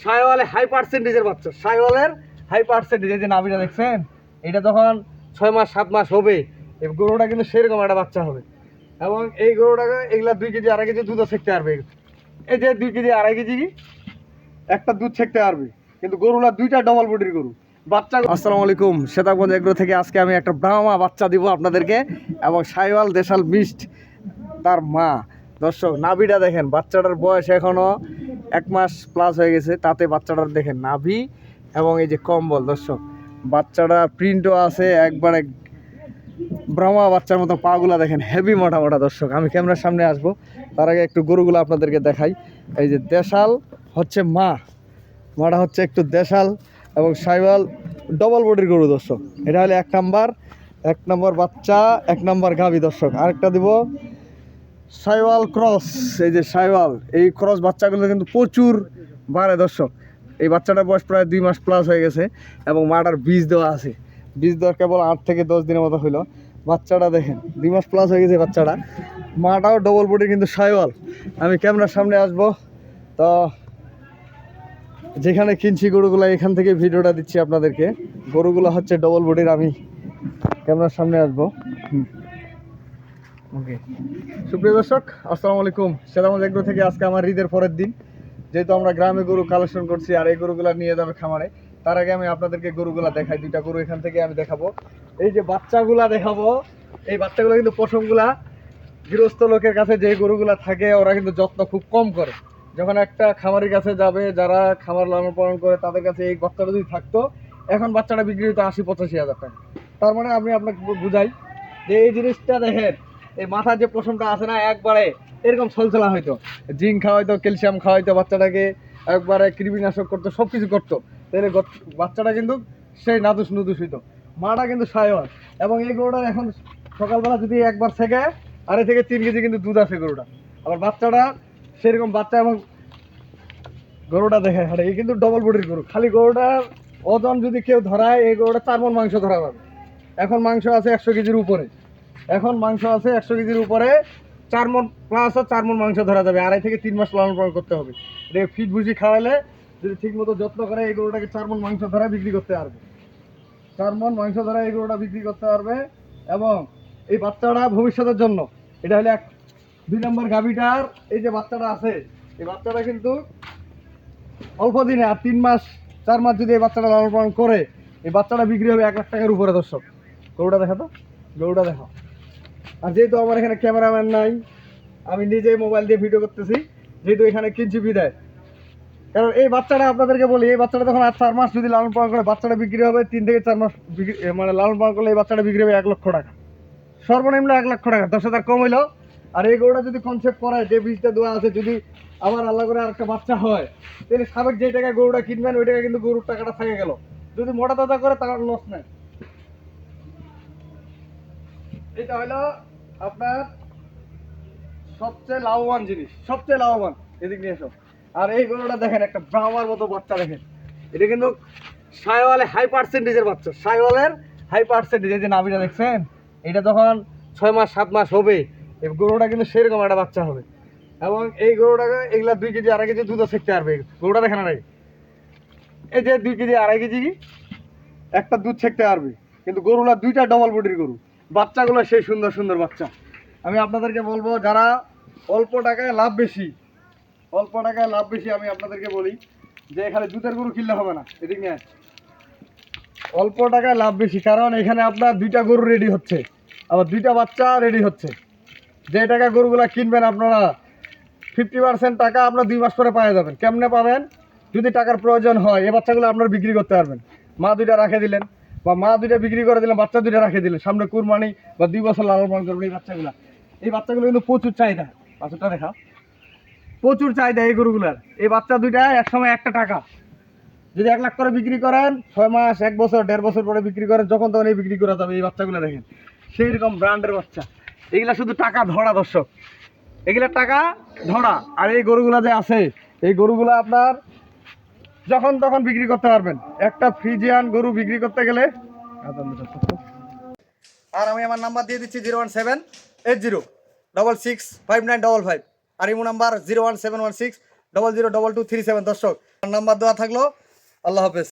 শাইওয়ালে high পার্সেন্টেজের বাচ্চা, শাইওয়ালের high percentage. এই যে নাভিটা দেখছেন, এটা যখন 6 মাস 7 মাস হবে এই গরুটা কিন্তু সেরকম একটা বাচ্চা হবে। এবং এই গরুটাকে এগুলা 2 কেজি 2.5 কেজি দুধও ছেঁকতে পারবে। এই যে 2 কেজি 2.5 কেজি একটা দুধ ছেঁকতে পারবে, কিন্তু গরুলা দুইটা ডবল বডির গরু বাচ্চা। আসসালামু আলাইকুম, শ্বেতাগঞ্জ এগ্রো থেকে আজকে আমি একটা ব্রাহ্মা বাচ্চা দিব আপনাদেরকে, এবং শাইওয়াল দেশাল মিক্সড তার মা। দর্শক নাভিটা দেখেন, বাচ্চাটার বয়স এখনও 1 মাস প্লাস হয়ে গেছে, তাতে বাচ্চাটার দেখেন নাভি এবং এই যে কম্বল। দর্শক বাচ্চাটা প্রিন্টও আছে একবারে ব্রাহ্মা বাচ্চার মতো, পাগুলা দেখেন হেভি মোটা মোটা। দর্শক আমি ক্যামেরার সামনে আসবো, তার আগে একটু গরুগুলো আপনাদেরকে দেখাই। এই যে দেশাল হচ্ছে মাটা হচ্ছে একটু দেশাল, এবং শাইওয়াল ডবল বডির গরু। দর্শক এটা হলে 1 নম্বর বাচ্চা, 1 নম্বর গাভী। দর্শক আরেকটা দিব শাইওয়াল ক্রস। এই যে শাইওয়াল এই ক্রস বাচ্চাগুলো কিন্তু প্রচুর বাড়ে। দর্শক এই বাচ্চাটার বয়স প্রায় 2 মাস প্লাস হয়ে গেছে, এবং মাটার বীজ দেওয়া আছে। বীজ দেওয়ার কেবল 8 থেকে 10 দিনের মতো হইলো। বাচ্চাটা দেখেন 2 মাস প্লাস হয়ে গেছে বাচ্চাটা। মাটাও ডবল বডি কিন্তু শাইওয়াল। আমি ক্যামেরার সামনে আসবো, তো যেখানে কিনছি গরুগুলো এখান থেকে ভিডিওটা দিচ্ছি আপনাদেরকে। গরুগুলো হচ্ছে ডবল বডির। আমি ক্যামেরার সামনে আসবো। ওকে, সুপ্রিয় দর্শক আসসালামু আলাইকুম, শ্বেতাগঞ্জ এগ্রো থেকে আজকে আমার ঈদের পরের দিন, যেহেতু আমরা গ্রামে গরু কালেকশন করছি আর এই গরুগুলা নিয়ে যাবে খামারে। তার আগে আমি আপনাদেরকে গরুগুলা দেখাই। 2টা গরু এখান থেকে আমি দেখাবো। এই যে বাচ্চাগুলা দেখাবো, এই বাচ্চাগুলো কিন্তু পশমগুলা গৃহস্থ লোকের কাছে যে গরুগুলা থাকে ওরা কিন্তু যত্ন খুব কম করে। যখন একটা খামারের কাছে যাবে, যারা খামার লালন পালন করে তাদের কাছে এই বাচ্চাটা যদি থাকতো, এখন বাচ্চাটা বিক্রি হতো 80-85 হাজার টাকা। তার মানে আমি আপনাকে বুঝাই যে এই জিনিসটা দেখেন, এই মাথার যে পশমটা আছে না, একবারে এরকম ছলছলা হইতো, জিঙ্ক খাওয়াইতো, ক্যালসিয়াম খাওয়াইতো বাচ্চাটাকে, একবারে কৃমিনাশক করতো, সব কিছু করতো। তাহলে বাচ্চাটা কিন্তু সেই নাদুস নুদুস হইতো। মাটা কিন্তু শাইওয়াল, এবং এই গরুটার এখন সকালবেলা যদি একবার থেকে 2.5 থেকে 3 কেজি কিন্তু দুধ আছে গরুটা। আবার বাচ্চাটা সেরকম বাচ্চা, এবং গরুটা দেখে হারে এই কিন্তু ডবল বডির গরু। খালি গরুটার ওজন যদি কেউ ধরায়, এই গরুটা 4 মণ মাংস ধরা যাবে। এখন মাংস আছে 100 কেজির উপরে, এখন মাংস আছে 100 কেজির উপরে, 4 মণ প্লাস 4 মণ মাংস ধরা যাবে। 2.5 থেকে 3 মাস লালন পালন করতে হবে। এটা ফিট ভুসি খাওয়ালে যদি ঠিক মতো যত্ন করে এই গরুটাকে 4 মণ মাংস ধরা বিক্রি করতে পারবে। 4 মণ মাংস ধরা এই গরুটা বিক্রি করতে পারবে। এবং এই বাচ্চাটা ভবিষ্যতের জন্য, এটা হলে 2 নম্বর গাভীটার এই যে বাচ্চাটা আছে, এই বাচ্চাটা কিন্তু অল্প দিনে আর 3 মাস 4 মাস যদি এই বাচ্চাটা লালন পালন করে, এই বাচ্চাটা বিক্রি হবে 1 লাখ টাকার উপরে। দর্শক গরুটা দেখা তো, গরুটা দেখা। আর যেহেতু আমার এখানে ক্যামেরাম্যান নাই, আমি নিজেই মোবাইল দিয়ে ভিডিও করতেছি, যেহেতু এখানে কিনছি বিদায়। কারণ এই বাচ্চাটা আপনাদেরকে বলি, এই বাচ্চাটা তখন 4 মাস যদি লালন পালন করে, বাচ্চাটা বিক্রি হবে 3 থেকে 4 মাস মানে লালন পালন করলে এই বাচ্চাটা বিক্রি হবে 1 লক্ষ টাকা, সর্বনিম্ন 1 লক্ষ টাকা, 10,000 কম হইলো। আর এই গরুটা যদি কনসেপ্ট করায়, যে বীজটা দেওয়া আছে, যদি আবার আল্লাহ করে আরেকটা বাচ্চা হয়, তাহলে সাবেক যে টাকা গরুটা কিনবেন ওই টাকা কিন্তু গরুর টাকাটা থেকে গেল। যদি মোটা তাজা করে তার লস নেই। এটা হলো আপনার সবচেয়ে লাভবান জিনিস, সবচেয়ে লাভবান। এদিক নিয়ে এসো। আর এই গরুটা দেখেন, একটা ব্রাহ্মার মতো বাচ্চা দেখেন। এটা কিন্তু শাইওয়ালে হাই পার্সেন্টেজের বাচ্চা, শাইওয়ালের হাই পার্সেন্টেজ। এই যে নাভিটা দেখছেন, এটা যখন 6 মাস 7 মাস হবে এই গরুটা কিন্তু সেরকম একটা বাচ্চা হবে। এবং এই গরুটাকে এগুলা 2 কেজি 2.5 কেজি দুধও ছেঁকতে পারবে। গরুটা দেখেন না, এই যে 2 কেজি 2.5 কেজি একটা দুধ ছেঁকতে পারবে, কিন্তু গরুলা 2টা ডবল বডির গরু। বাচ্চাগুলো সেই সুন্দর সুন্দর বাচ্চা। আমি আপনাদেরকে বলবো, যারা অল্প টাকায় লাভ বেশি, অল্প টাকায় লাভ বেশি, আমি আপনাদেরকে বলি যে এখানে দুধের গরু কিনলে হবে না। এদিক নিয়ে অল্প টাকায় লাভ বেশি, কারণ এখানে আপনার 2টা গরু রেডি হচ্ছে, আবার 2টা বাচ্চা রেডি হচ্ছে। যে টাকা গরুগুলা কিনবেন আপনারা 50% টাকা আপনার 2 মাস পরে পাওয়া যাবেন। কেমনে পাবেন? যদি টাকার প্রয়োজন হয়, এই বাচ্চাগুলো আপনারা বিক্রি করতে পারবেন। মা 2টা রাখে দিলেন, বা মা 2টা বিক্রি করে দিলেন, বাচ্চা 2টা রাখে দিলেন, সামনে কুরবানি বা 2 বছর লালন পালন করবেন এই বাচ্চাগুলো। এই বাচ্চাগুলো কিন্তু প্রচুর চাহিদা। বাচ্চাটা দেখা, প্রচুর চাহিদা এই গরুগুলার। এই বাচ্চা 2টা একসময় 1 টাকা, যদি 1 লাখ করে বিক্রি করেন, 6 মাস 1 বছর 1.5 বছর পরে বিক্রি করেন, যখন তখন এই বিক্রি করা যাবে। এই বাচ্চাগুলো দেখেন সেই রকম ব্র্যান্ডের বাচ্চা। এগুলা শুধু টাকা ধরা। দর্শক এগুলা টাকা ধরা। আর এই গরুগুলা যে আছে, এই গরুগুলা আপনার যখন তখন বিক্রি করতে পারবেন। একটা ফ্রিজিয়ান গরু বিক্রি করতে গেলে, আর আমি আমার নাম্বার দিয়ে দিচ্ছি 01780665955, আর ইমো নাম্বার 01716 002237। দর্শক নাম্বার দেওয়া থাকলো। আল্লাহ হাফেজ।